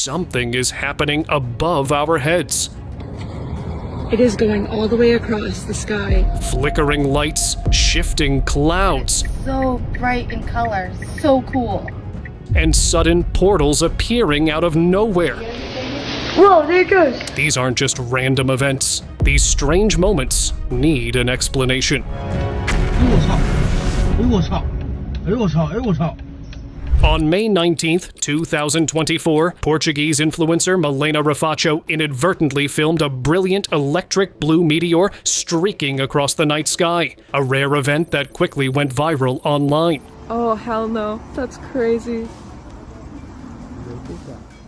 something is happening above our heads. It is going all the way across the sky. Flickering lights, shifting clouds, So bright in colors, so cool. and sudden portals appearing out of nowhere. Whoa, there it goes. These aren't just random events. These strange moments need an explanation. On May 19th, 2024, Portuguese influencer Milena Rafacho inadvertently filmed a brilliant electric blue meteor streaking across the night sky, a rare event that quickly went viral online. Oh, hell no. That's crazy.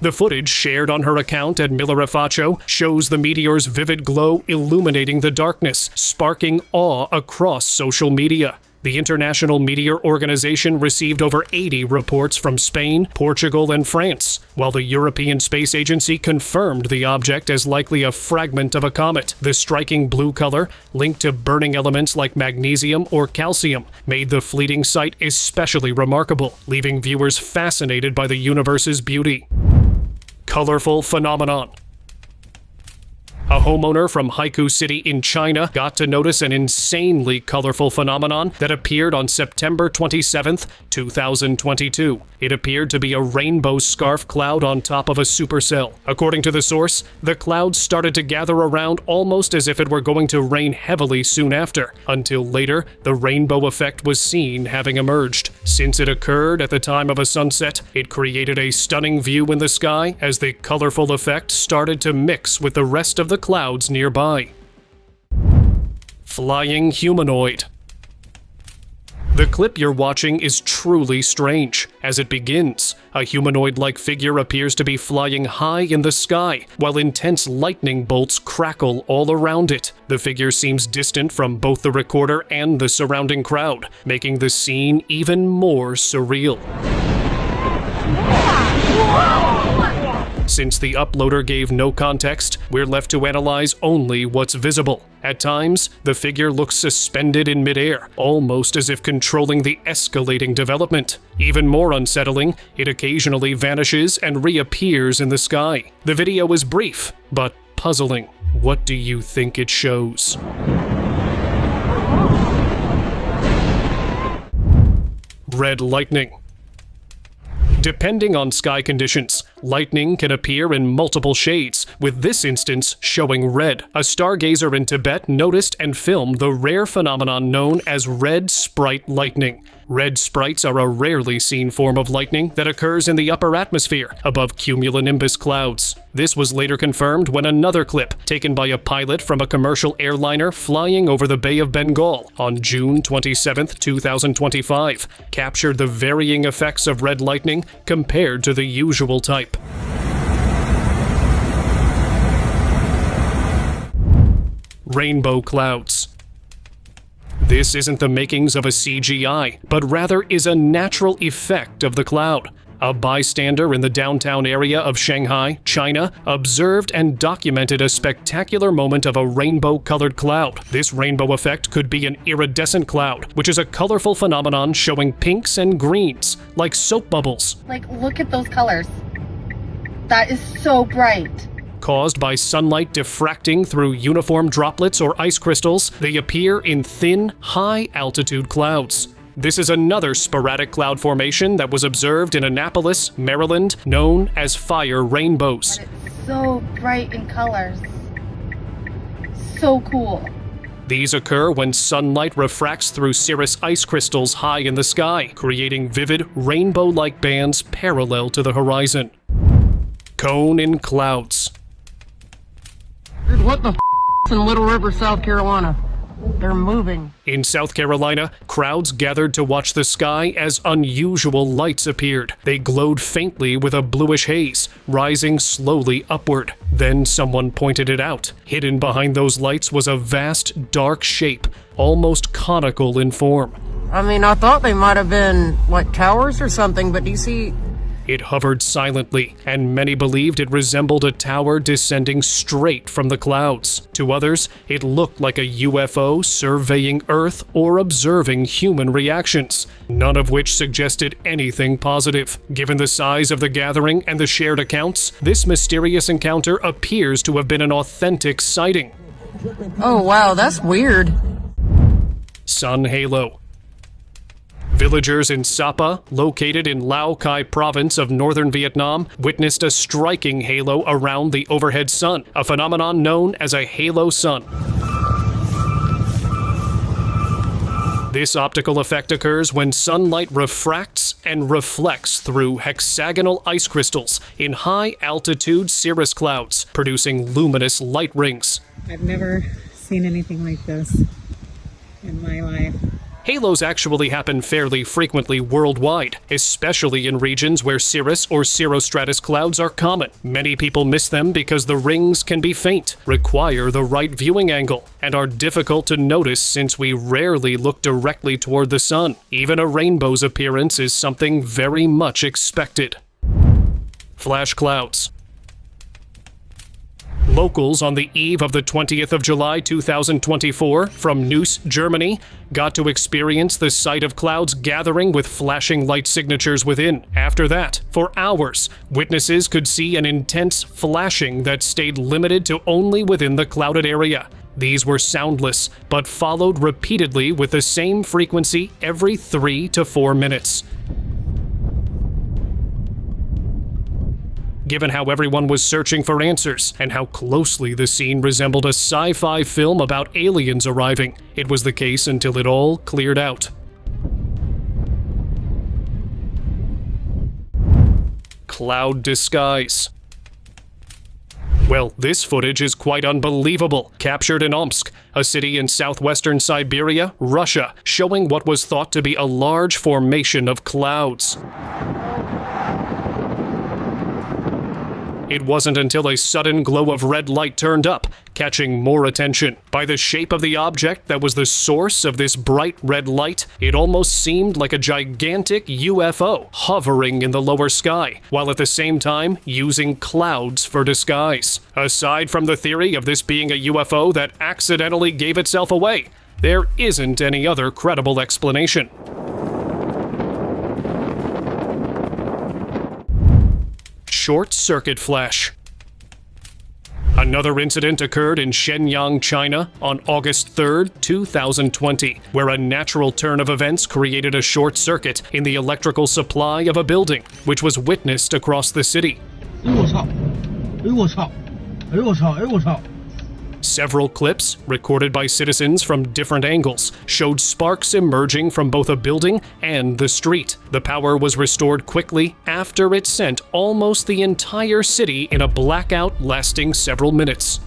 The footage shared on her account at Mila Rafacho shows the meteor's vivid glow illuminating the darkness, sparking awe across social media. The International Meteor Organization received over 80 reports from Spain, Portugal, and France, while the European Space Agency confirmed the object as likely a fragment of a comet. The striking blue color, linked to burning elements like magnesium or calcium, made the fleeting sight especially remarkable, leaving viewers fascinated by the universe's beauty. Colorful phenomenon. A homeowner from Haikou City in China got to notice an insanely colorful phenomenon that appeared on September 27th, 2022. It appeared to be a rainbow scarf cloud on top of a supercell. According to the source, the cloud started to gather around almost as if it were going to rain heavily soon after, until later the rainbow effect was seen having emerged. Since it occurred at the time of a sunset, it created a stunning view in the sky as the colorful effect started to mix with the rest of the clouds nearby. Flying humanoid. The clip you're watching is truly strange. As it begins, a humanoid-like figure appears to be flying high in the sky, while intense lightning bolts crackle all around it. The figure seems distant from both the recorder and the surrounding crowd, making the scene even more surreal. Since the uploader gave no context, we're left to analyze only what's visible. At times, the figure looks suspended in midair, almost as if controlling the escalating development. Even more unsettling, it occasionally vanishes and reappears in the sky. The video is brief, but puzzling. What do you think it shows? Red lightning. Depending on sky conditions, lightning can appear in multiple shades, with this instance showing red. A stargazer in Tibet noticed and filmed the rare phenomenon known as red sprite lightning. Red sprites are a rarely seen form of lightning that occurs in the upper atmosphere, above cumulonimbus clouds. This was later confirmed when another clip, taken by a pilot from a commercial airliner flying over the Bay of Bengal on June 27, 2025, captured the varying effects of red lightning compared to the usual type. Rainbow clouds. This isn't the makings of a CGI, but rather is a natural effect of the cloud. A bystander in the downtown area of Shanghai, China, observed and documented a spectacular moment of a rainbow-colored cloud. This rainbow effect could be an iridescent cloud, which is a colorful phenomenon showing pinks and greens, like soap bubbles. Like, look at those colors. That is so bright. Caused by sunlight diffracting through uniform droplets or ice crystals, they appear in thin, high-altitude clouds. This is another sporadic cloud formation that was observed in Annapolis, Maryland, known as fire rainbows. It's so bright in colors. So cool. These occur when sunlight refracts through cirrus ice crystals high in the sky, creating vivid, rainbow-like bands parallel to the horizon. Cone in clouds. Dude, what the in Little River, South Carolina? They're moving. In South Carolina, crowds gathered to watch the sky as unusual lights appeared. They glowed faintly with a bluish haze, rising slowly upward. Then someone pointed it out. Hidden behind those lights was a vast, dark shape, almost conical in form. I mean, I thought they might have been like towers or something, but do you see It hovered silently, and many believed it resembled a tower descending straight from the clouds. To others, it looked like a UFO surveying Earth or observing human reactions, none of which suggested anything positive. Given the size of the gathering and the shared accounts, this mysterious encounter appears to have been an authentic sighting. Oh wow, that's weird. Sun halo. Villagers in Sapa, located in Lao Cai province of northern Vietnam, witnessed a striking halo around the overhead sun, a phenomenon known as a halo sun. This optical effect occurs when sunlight refracts and reflects through hexagonal ice crystals in high-altitude cirrus clouds, producing luminous light rings. I've never seen anything like this in my life. Halos actually happen fairly frequently worldwide, especially in regions where cirrus or cirrostratus clouds are common. Many people miss them because the rings can be faint, require the right viewing angle, and are difficult to notice since we rarely look directly toward the sun. Even a rainbow's appearance is something very much expected. Flash clouds. Locals on the eve of the 20th of July 2024 from Neuss, Germany, got to experience the sight of clouds gathering with flashing light signatures within. After that, for hours, witnesses could see an intense flashing that stayed limited to only within the clouded area. These were soundless, but followed repeatedly with the same frequency every 3 to 4 minutes. Given how everyone was searching for answers, and how closely the scene resembled a sci-fi film about aliens arriving, it was the case until it all cleared out. Cloud disguise. Well, this footage is quite unbelievable, captured in Omsk, a city in southwestern Siberia, Russia, showing what was thought to be a large formation of clouds. It wasn't until a sudden glow of red light turned up, catching more attention. By the shape of the object that was the source of this bright red light, it almost seemed like a gigantic UFO hovering in the lower sky, while at the same time using clouds for disguise. Aside from the theory of this being a UFO that accidentally gave itself away, there isn't any other credible explanation. Short circuit flash. Another incident occurred in Shenyang, China on August 3, 2020, where a natural turn of events created a short circuit in the electrical supply of a building, which was witnessed across the city. Several clips, recorded by citizens from different angles, showed sparks emerging from both a building and the street. The power was restored quickly after it sent almost the entire city in a blackout lasting several minutes.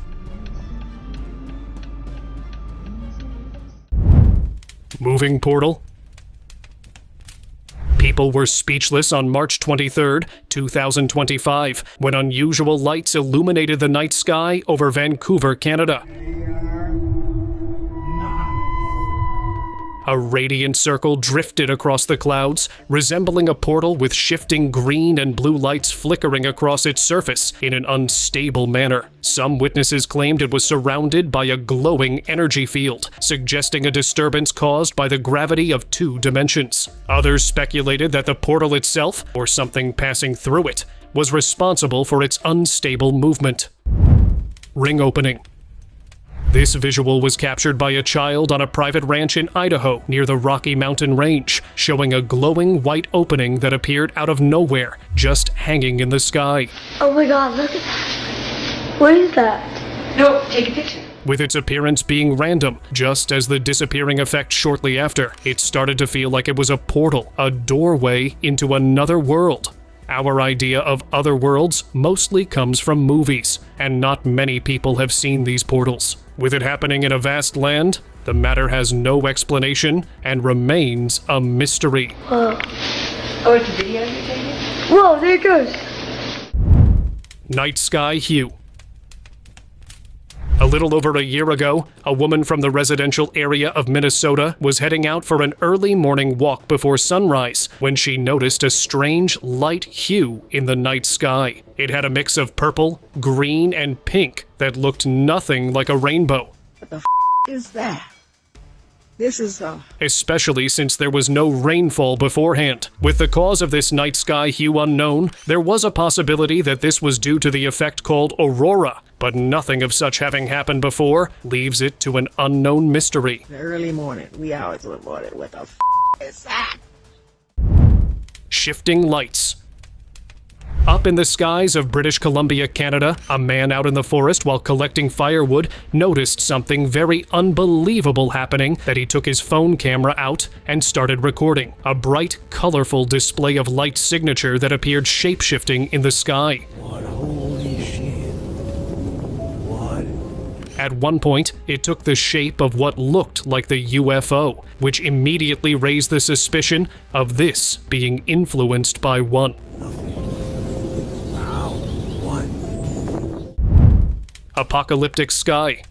Moving portal. People were speechless on March 23, 2025, when unusual lights illuminated the night sky over Vancouver, Canada. A radiant circle drifted across the clouds, resembling a portal with shifting green and blue lights flickering across its surface in an unstable manner. Some witnesses claimed it was surrounded by a glowing energy field, suggesting a disturbance caused by the gravity of 2 dimensions. Others speculated that the portal itself, or something passing through it, was responsible for its unstable movement. Ring opening. This visual was captured by a child on a private ranch in Idaho near the Rocky Mountain Range, showing a glowing white opening that appeared out of nowhere, just hanging in the sky. Oh my god, look at that. What is that? No, take a picture. With its appearance being random, just as the disappearing effect shortly after, it started to feel like it was a portal, a doorway into another world. Our idea of other worlds mostly comes from movies, and not many people have seen these portals. With it happening in a vast land, the matter has no explanation and remains a mystery. Whoa. Oh, it's a video you're taking? Whoa, there it goes. Night sky hue. A little over a year ago, a woman from the residential area of Minnesota was heading out for an early morning walk before sunrise when she noticed a strange light hue in the night sky. It had a mix of purple, green, and pink that looked nothing like a rainbow. What the is that? This is Especially since there was no rainfall beforehand. With the cause of this night sky hue unknown, there was a possibility that this was due to the effect called aurora, but nothing of such having happened before leaves it to an unknown mystery. the early morning. We always reported what the is that? Shifting lights. Up in the skies of British Columbia, Canada, a man out in the forest while collecting firewood noticed something very unbelievable happening that he took his phone camera out and started recording. A bright, colorful display of light signature that appeared shape-shifting in the sky. Holy shit. What? At one point, it took the shape of what looked like the UFO, which immediately raised the suspicion of this being influenced by one. Apocalyptic sky.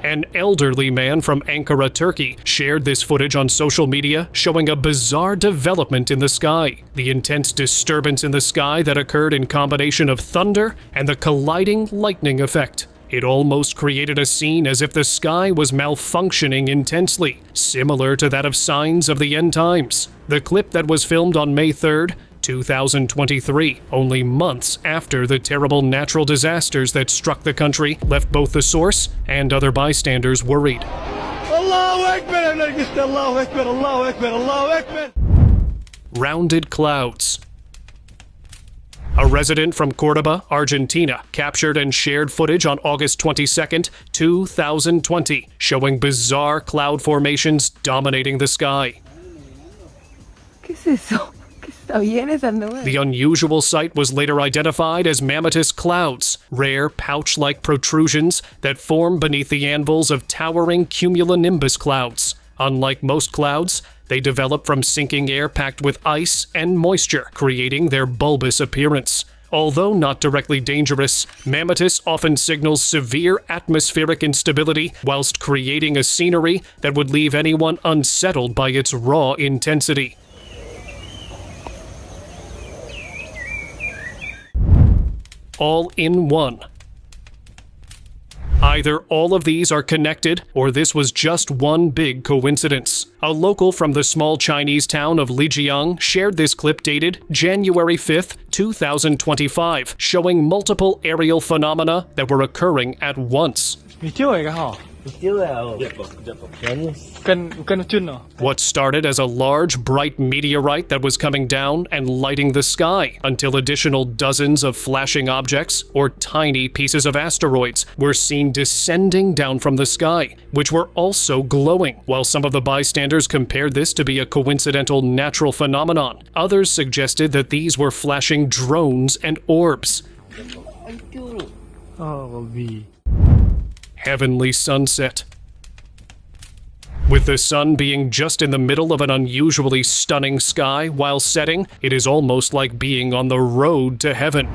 An elderly man from Ankara, Turkey, shared this footage on social media showing a bizarre development in the sky. The intense disturbance in the sky that occurred in combination of thunder and the colliding lightning effect. It almost created a scene as if the sky was malfunctioning intensely, similar to that of signs of the end times. The clip that was filmed on May 3rd, 2023, only months after the terrible natural disasters that struck the country, left both the source and other bystanders worried. Rounded clouds. A resident from Cordoba, Argentina, captured and shared footage on August 22nd, 2020, showing bizarre cloud formations dominating the sky. ¿Qué es eso? ¿Qué está bien esa nube? The unusual sight was later identified as mammatus clouds, rare pouch-like protrusions that form beneath the anvils of towering cumulonimbus clouds. Unlike most clouds, they develop from sinking air packed with ice and moisture, creating their bulbous appearance. Although not directly dangerous, mammatus often signals severe atmospheric instability whilst creating a scenery that would leave anyone unsettled by its raw intensity. All in one. Either all of these are connected, or this was just one big coincidence. A local from the small Chinese town of Lijiang shared this clip dated January 5th, 2025, showing multiple aerial phenomena that were occurring at once. What started as a large, bright meteorite that was coming down and lighting the sky, until additional dozens of flashing objects, or tiny pieces of asteroids, were seen descending down from the sky, which were also glowing. While some of the bystanders compared this to be a coincidental natural phenomenon, others suggested that these were flashing drones and orbs. Heavenly sunset. With the sun being just in the middle of an unusually stunning sky while setting, it is almost like being on the road to heaven.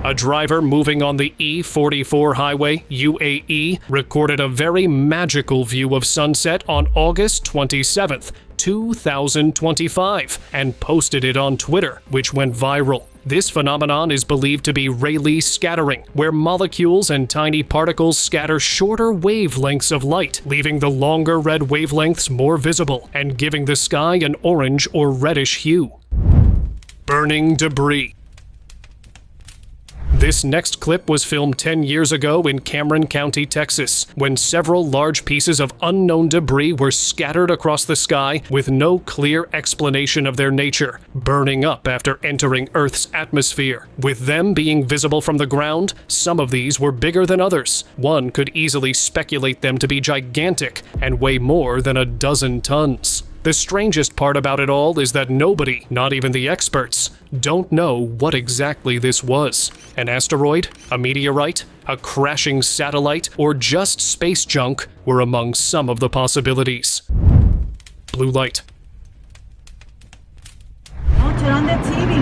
A driver moving on the E44 highway, UAE, recorded a very magical view of sunset on August 27th, 2025, and posted it on Twitter, which went viral. This phenomenon is believed to be Rayleigh scattering, where molecules and tiny particles scatter shorter wavelengths of light, leaving the longer red wavelengths more visible and giving the sky an orange or reddish hue. Burning debris. This next clip was filmed 10 years ago in Cameron County, Texas, when several large pieces of unknown debris were scattered across the sky with no clear explanation of their nature, burning up after entering Earth's atmosphere. With them being visible from the ground, some of these were bigger than others. One could easily speculate them to be gigantic and weigh more than 12 tons. The strangest part about it all is that nobody, not even the experts, don't know what exactly this was. An asteroid, a meteorite, a crashing satellite, or just space junk were among some of the possibilities. Blue light.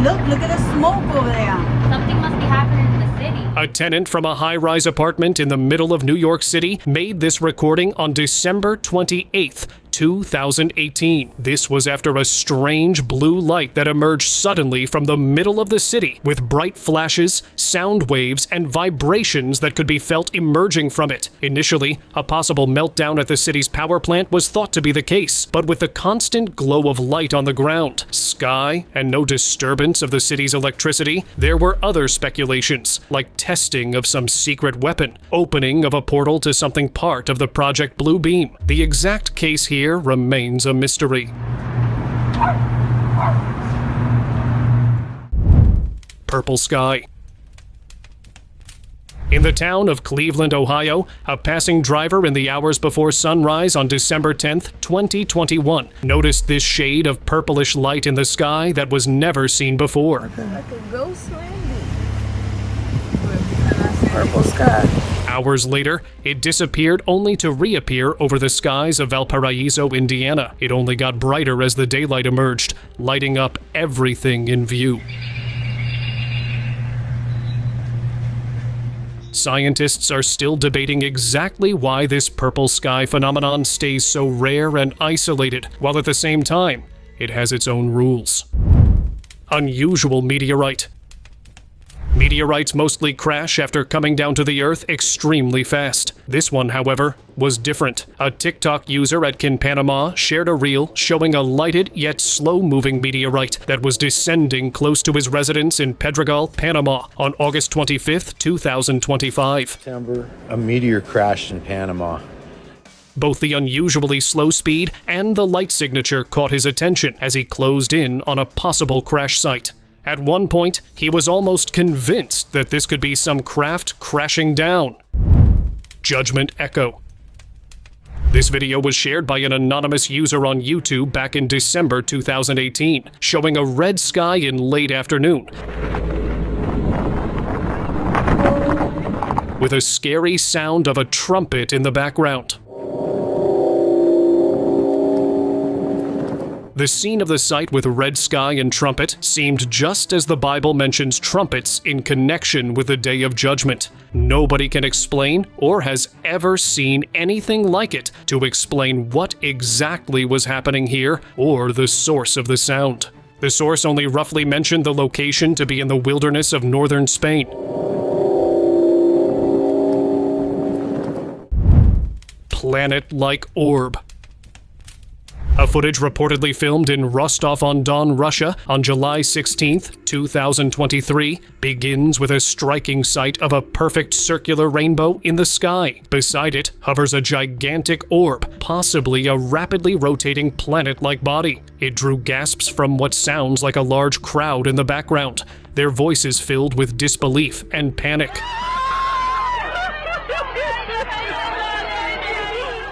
look at the smoke over there. Something must be happening in the city. A tenant from a high-rise apartment in the middle of New York City made this recording on December 28th, 2018. This was after a strange blue light that emerged suddenly from the middle of the city with bright flashes, sound waves, and vibrations that could be felt emerging from it. Initially, a possible meltdown at the city's power plant was thought to be the case, but with the constant glow of light on the ground, sky, and no disturbance of the city's electricity, there were other speculations, like testing of some secret weapon, opening of a portal to something part of the Project Blue Beam. The exact case here remains a mystery. Purple sky. In the town of Cleveland, Ohio, a passing driver in the hours before sunrise on December 10th, 2021, noticed this shade of purplish light in the sky that was never seen before. Like a ghost landing. Purple sky. Hours later, it disappeared only to reappear over the skies of Valparaiso, Indiana. It only got brighter as the daylight emerged, lighting up everything in view. Scientists are still debating exactly why this purple sky phenomenon stays so rare and isolated, while at the same time, it has its own rules. Unusual meteorite. Meteorites mostly crash after coming down to the Earth extremely fast. This one, however, was different. A TikTok user at Panama shared a reel showing a lighted yet slow-moving meteorite that was descending close to his residence in Pedregal, Panama on August 25th, 2025. September, a meteor crashed in Panama. Both the unusually slow speed and the light signature caught his attention as he closed in on a possible crash site. At one point, he was almost convinced that this could be some craft crashing down. Judgment Echo. This video was shared by an anonymous user on YouTube back in December 2018, showing a red sky in late afternoon, with a scary sound of a trumpet in the background. The scene of the site with red sky and trumpet seemed just as the Bible mentions trumpets in connection with the Day of Judgment. Nobody can explain or has ever seen anything like it to explain what exactly was happening here or the source of the sound. The source only roughly mentioned the location to be in the wilderness of northern Spain. Planet-like orb. A footage reportedly filmed in Rostov-on-Don, Russia on July 16, 2023, begins with a striking sight of a perfect circular rainbow in the sky. Beside it hovers a gigantic orb, possibly a rapidly rotating planet-like body. It drew gasps from what sounds like a large crowd in the background, their voices filled with disbelief and panic.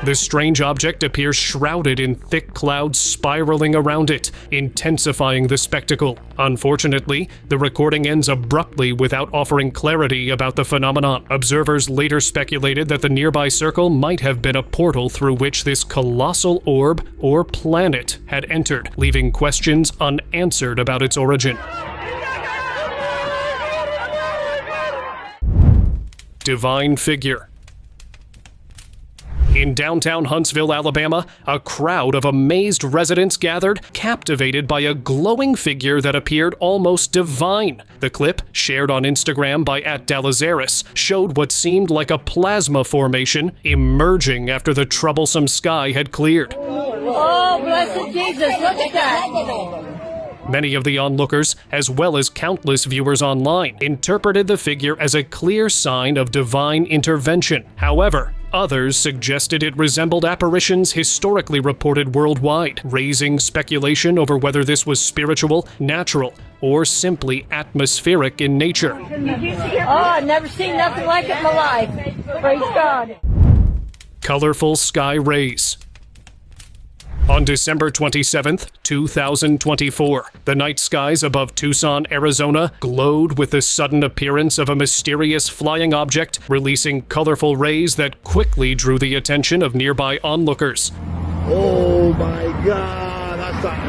The strange object appears shrouded in thick clouds spiraling around it, intensifying the spectacle. Unfortunately, the recording ends abruptly without offering clarity about the phenomenon. Observers later speculated that the nearby circle might have been a portal through which this colossal orb or planet had entered, leaving questions unanswered about its origin. Divine figure. In downtown Huntsville, Alabama, a crowd of amazed residents gathered, captivated by a glowing figure that appeared almost divine. The clip, shared on Instagram by @Dallazaris, showed what seemed like a plasma formation emerging after the troublesome sky had cleared. Oh, blessed Jesus, look at that. Many of the onlookers, as well as countless viewers online, interpreted the figure as a clear sign of divine intervention. However, others suggested it resembled apparitions historically reported worldwide, raising speculation over whether this was spiritual, natural, or simply atmospheric in nature. Oh, I've never seen nothing like it in my life. Praise God. Colorful sky rays. On December 27th, 2024, the night skies above Tucson, Arizona glowed with the sudden appearance of a mysterious flying object, releasing colorful rays that quickly drew the attention of nearby onlookers. Oh my God,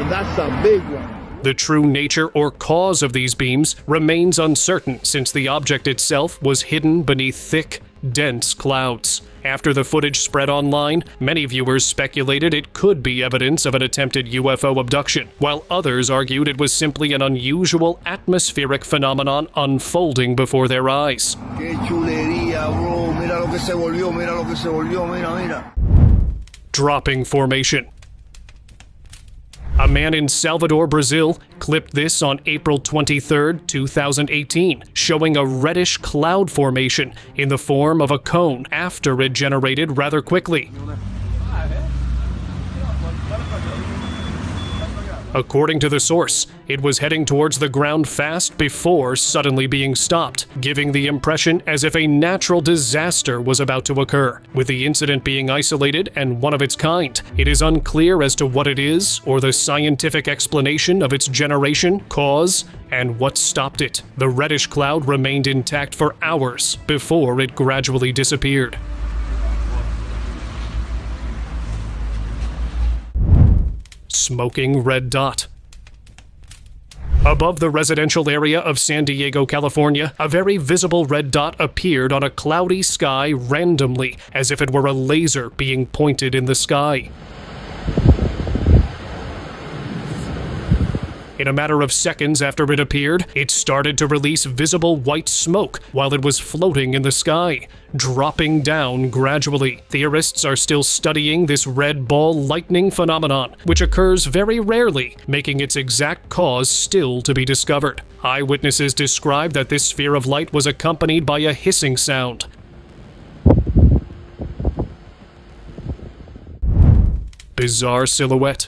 that's a big one. The true nature or cause of these beams remains uncertain since the object itself was hidden beneath thick, dense clouds. After the footage spread online, many viewers speculated it could be evidence of an attempted UFO abduction, while others argued it was simply an unusual atmospheric phenomenon unfolding before their eyes. Dropping formation. A man in Salvador, Brazil, clipped this on April 23, 2018, showing a reddish cloud formation in the form of a cone after it generated rather quickly. According to the source, it was heading towards the ground fast before suddenly being stopped, giving the impression as if a natural disaster was about to occur. With the incident being isolated and one of its kind, it is unclear as to what it is or the scientific explanation of its generation, cause, and what stopped it. The reddish cloud remained intact for hours before it gradually disappeared. Smoking red dot. Above the residential area of San Diego, California, a very visible red dot appeared on a cloudy sky randomly, as if it were a laser being pointed in the sky. In a matter of seconds after it appeared, it started to release visible white smoke while it was floating in the sky, dropping down gradually. Theorists are still studying this red ball lightning phenomenon, which occurs very rarely, making its exact cause still to be discovered. Eyewitnesses described that this sphere of light was accompanied by a hissing sound. Bizarre silhouette.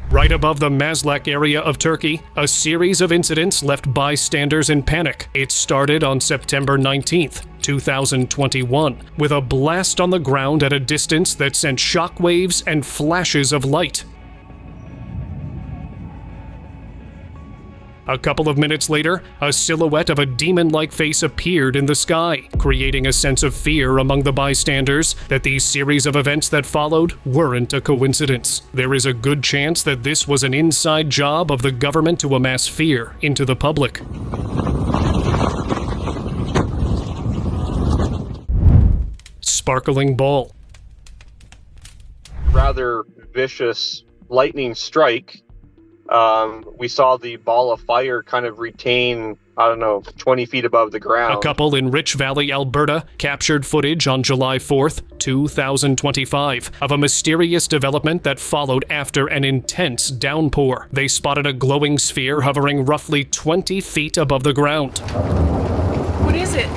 Right above the Maslak area of Turkey, a series of incidents left bystanders in panic. It started on September 19th, 2021, with a blast on the ground at a distance that sent shockwaves and flashes of light. A couple of minutes later, a silhouette of a demon-like face appeared in the sky, creating a sense of fear among the bystanders that these series of events that followed weren't a coincidence. There is a good chance that this was an inside job of the government to amass fear into the public. Sparkling ball. Rather vicious lightning strike. We saw the ball of fire kind of retain, 20 feet above the ground. A couple in Rich Valley, Alberta, captured footage on July 4th, 2025, of a mysterious development that followed after an intense downpour. They spotted a glowing sphere hovering roughly 20 feet above the ground. What is it?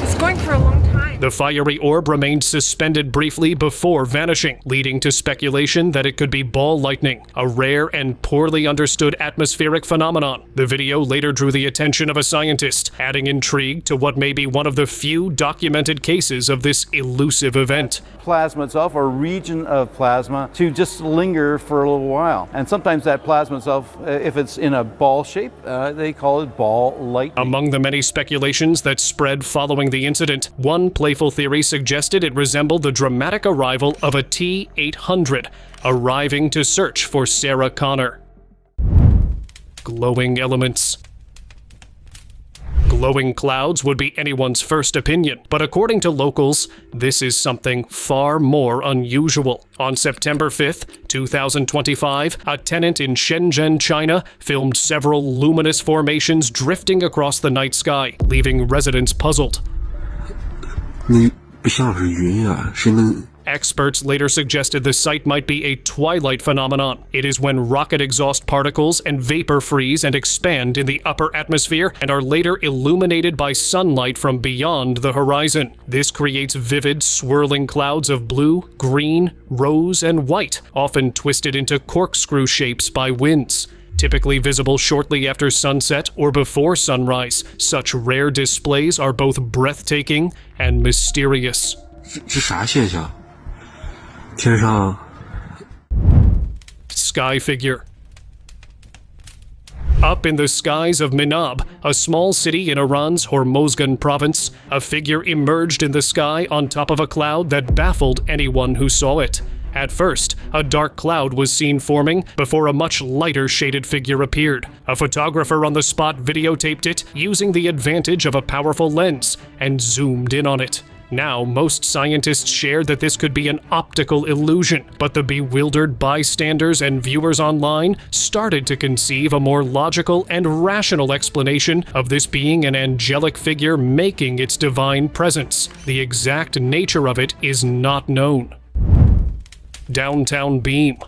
It's going for a long time. The fiery orb remained suspended briefly before vanishing, leading to speculation that it could be ball lightning, a rare and poorly understood atmospheric phenomenon. The video later drew the attention of a scientist, adding intrigue to what may be one of the few documented cases of this elusive event. Plasma itself, or region of plasma, to just linger for a little while. And sometimes that plasma itself, if it's in a ball shape, they call it ball lightning. Among the many speculations that spread following the incident, one playful theory suggested it resembled the dramatic arrival of a T-800, arriving to search for Sarah Connor. Glowing elements. Glowing clouds would be anyone's first opinion, but according to locals, this is something far more unusual. On September 5th, 2025, a tenant in Shenzhen, China, filmed several luminous formations drifting across the night sky, leaving residents puzzled. Experts later suggested the sight might be a twilight phenomenon. It is when rocket exhaust particles and vapor freeze and expand in the upper atmosphere and are later illuminated by sunlight from beyond the horizon. This creates vivid, swirling clouds of blue, green, rose, and white, often twisted into corkscrew shapes by winds. Typically visible shortly after sunset or before sunrise, such rare displays are both breathtaking and mysterious. Sky figure. Up in the skies of Minab, a small city in Iran's Hormozgan province, a figure emerged in the sky on top of a cloud that baffled anyone who saw it. At first, a dark cloud was seen forming before a much lighter shaded figure appeared. A photographer on the spot videotaped it using the advantage of a powerful lens and zoomed in on it. Now, most scientists shared that this could be an optical illusion, but the bewildered bystanders and viewers online started to conceive a more logical and rational explanation of this being an angelic figure making its divine presence. The exact nature of it is not known. Downtown beam.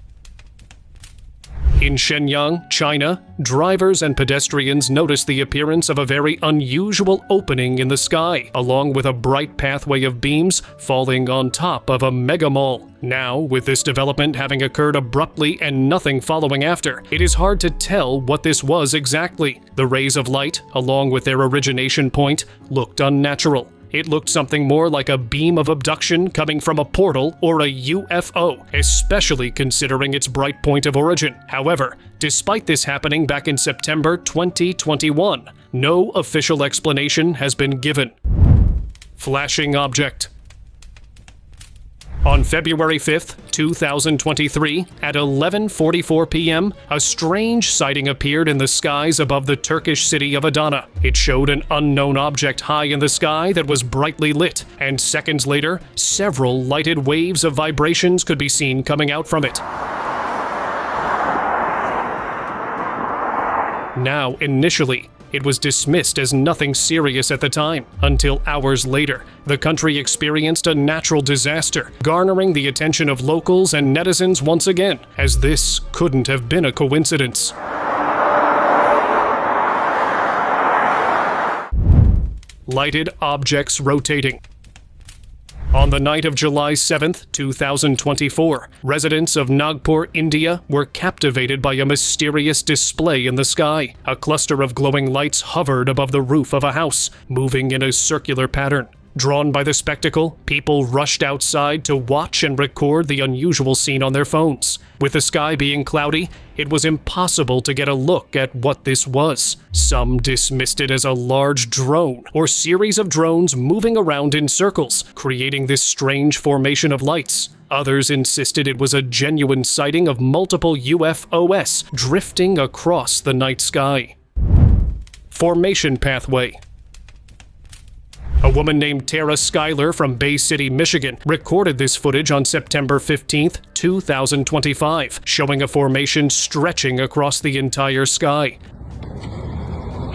In Shenyang, China, drivers and pedestrians noticed the appearance of a very unusual opening in the sky, along with a bright pathway of beams falling on top of a mega mall. Now, with this development having occurred abruptly and nothing following after, it is hard to tell what this was exactly. The rays of light, along with their origination point, looked unnatural. It looked something more like a beam of abduction coming from a portal or a UFO, especially considering its bright point of origin. However, despite this happening back in September 2021, no official explanation has been given. Flashing object. On February 5th, 2023, at 11:44 p.m., a strange sighting appeared in the skies above the Turkish city of Adana. It showed an unknown object high in the sky that was brightly lit, and seconds later, several lighted waves of vibrations could be seen coming out from it. Now, initially, it was dismissed as nothing serious at the time, until hours later, the country experienced a natural disaster, garnering the attention of locals and netizens once again, as this couldn't have been a coincidence. Lighted objects rotating. On the night of July 7th, 2024, residents of Nagpur, India were captivated by a mysterious display in the sky. A cluster of glowing lights hovered above the roof of a house, moving in a circular pattern. Drawn by the spectacle, people rushed outside to watch and record the unusual scene on their phones. With the sky being cloudy, it was impossible to get a look at what this was. Some dismissed it as a large drone or series of drones moving around in circles, creating this strange formation of lights. Others insisted it was a genuine sighting of multiple UFOs drifting across the night sky. Formation pathway. A woman named Tara Schuyler from Bay City, Michigan, recorded this footage on September 15th, 2025, showing a formation stretching across the entire sky.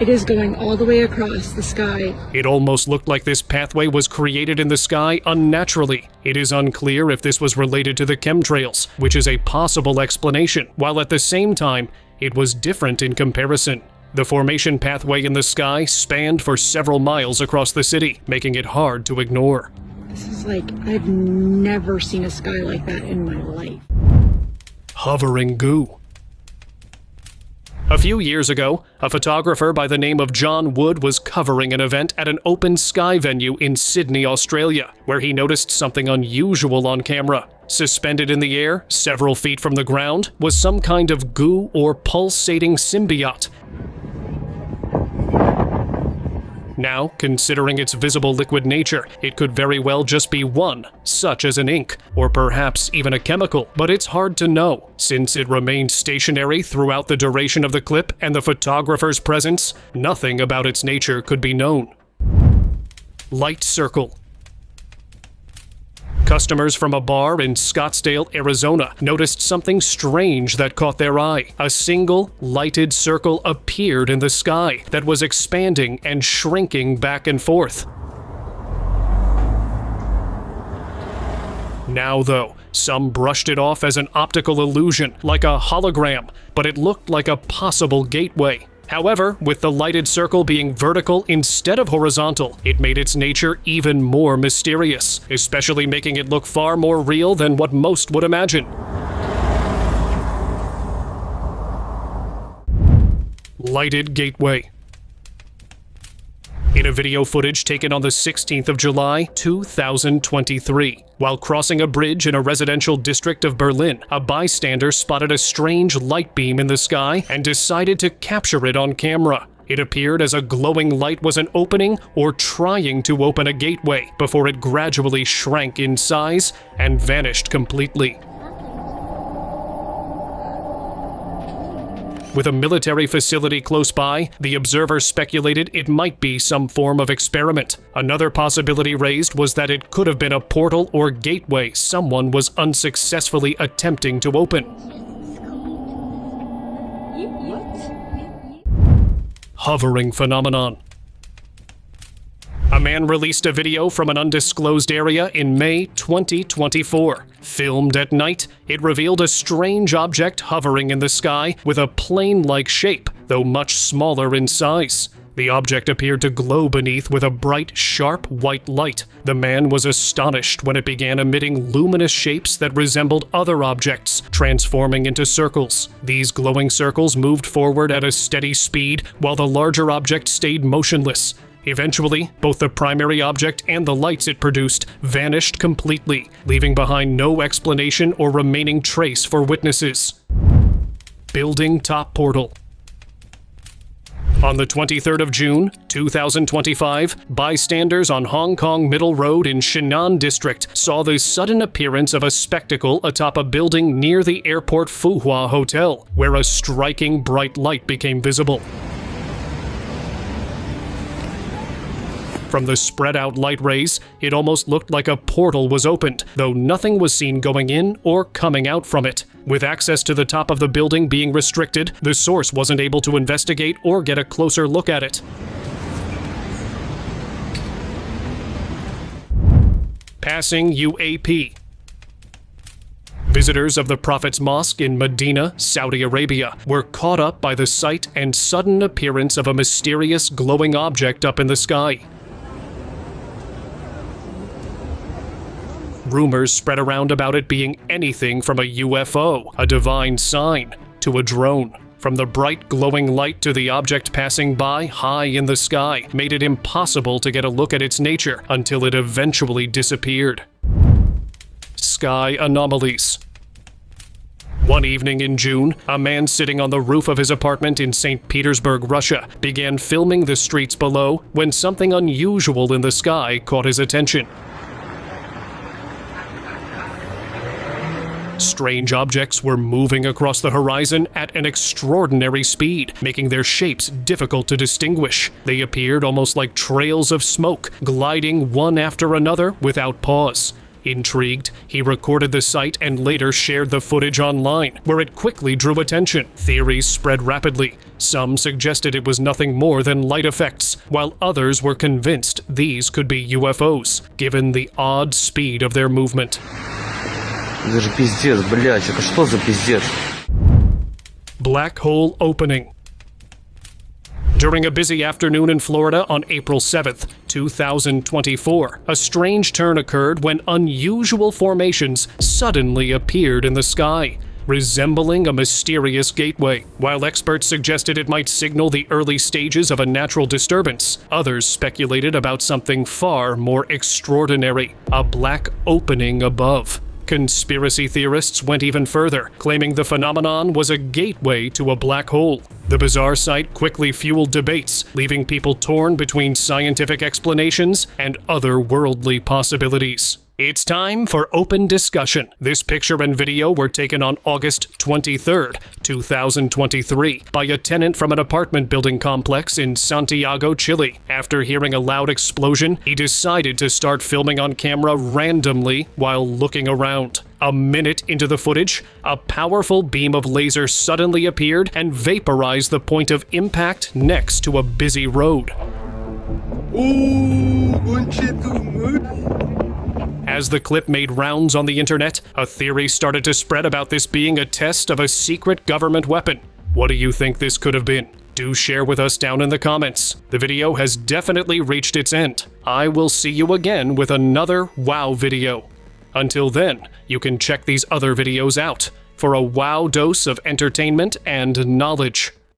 It is going all the way across the sky. It almost looked like this pathway was created in the sky unnaturally. It is unclear if this was related to the chemtrails, which is a possible explanation, while at the same time, it was different in comparison. The formation pathway in the sky spanned for several miles across the city, making it hard to ignore. This is like, I've never seen a sky like that in my life. Hovering goo. A few years ago, a photographer by the name of John Wood was covering an event at an open sky venue in Sydney, Australia, where he noticed something unusual on camera. Suspended in the air, several feet from the ground, was some kind of goo or pulsating symbiote. Now, considering its visible liquid nature, it could very well just be one, such as an ink, or perhaps even a chemical, but it's hard to know. Since it remained stationary throughout the duration of the clip and the photographer's presence, nothing about its nature could be known. Light circle. Customers from a bar in Scottsdale, Arizona, noticed something strange that caught their eye. A single, lighted circle appeared in the sky that was expanding and shrinking back and forth. Now, though, some brushed it off as an optical illusion, like a hologram, but it looked like a possible gateway. However, with the lighted circle being vertical instead of horizontal, it made its nature even more mysterious, especially making it look far more real than what most would imagine. Lighted gateway. In a video footage taken on the 16th of July, 2023, while crossing a bridge in a residential district of Berlin, a bystander spotted a strange light beam in the sky and decided to capture it on camera. It appeared as a glowing light was an opening or trying to open a gateway before it gradually shrank in size and vanished completely. With a military facility close by, the observers speculated it might be some form of experiment. Another possibility raised was that it could have been a portal or gateway someone was unsuccessfully attempting to open. Hovering phenomenon. A man released a video from an undisclosed area in May 2024. Filmed at night, it revealed a strange object hovering in the sky with a plane-like shape, though much smaller in size. The object appeared to glow beneath with a bright, sharp white light. The man was astonished when it began emitting luminous shapes that resembled other objects, transforming into circles. These glowing circles moved forward at a steady speed, while the larger object stayed motionless. Eventually, both the primary object and the lights it produced vanished completely, leaving behind no explanation or remaining trace for witnesses. Building top portal. On the 23rd of June, 2025, bystanders on Hong Kong Middle Road in Shinan District saw the sudden appearance of a spectacle atop a building near the airport Fuhua Hotel, where a striking bright light became visible. From the spread-out light rays, it almost looked like a portal was opened, though nothing was seen going in or coming out from it. With access to the top of the building being restricted, the source wasn't able to investigate or get a closer look at it. Passing UAP. Visitors of the Prophet's Mosque in Medina, Saudi Arabia, were caught up by the sight and sudden appearance of a mysterious glowing object up in the sky. Rumors spread around about it being anything from a UFO, a divine sign, to a drone. From the bright glowing light to the object passing by high in the sky made it impossible to get a look at its nature until it eventually disappeared. Sky anomalies. One evening in June, a man sitting on the roof of his apartment in St. Petersburg, Russia, began filming the streets below when something unusual in the sky caught his attention. Strange objects were moving across the horizon at an extraordinary speed, making their shapes difficult to distinguish. They appeared almost like trails of smoke, gliding one after another without pause. Intrigued, he recorded the sight and later shared the footage online, where it quickly drew attention. Theories spread rapidly. Some suggested it was nothing more than light effects, while others were convinced these could be UFOs, given the odd speed of their movement. Black hole opening. During a busy afternoon in Florida on April 7th, 2024, a strange turn occurred when unusual formations suddenly appeared in the sky, resembling a mysterious gateway. While experts suggested it might signal the early stages of a natural disturbance, others speculated about something far more extraordinary, a black opening above. Conspiracy theorists went even further, claiming the phenomenon was a gateway to a black hole. The bizarre sight quickly fueled debates, leaving people torn between scientific explanations and otherworldly possibilities. It's time for open discussion. This picture and video were taken on August 23rd, 2023, by a tenant from an apartment building complex in Santiago, Chile. After hearing a loud explosion, he decided to start filming on camera randomly while looking around. A minute into the footage, a powerful beam of laser suddenly appeared and vaporized the point of impact next to a busy road. As the clip made rounds on the internet, a theory started to spread about this being a test of a secret government weapon. What do you think this could have been? Do share with us down in the comments. The video has definitely reached its end. I will see you again with another wow video. Until then, you can check these other videos out for a wow dose of entertainment and knowledge.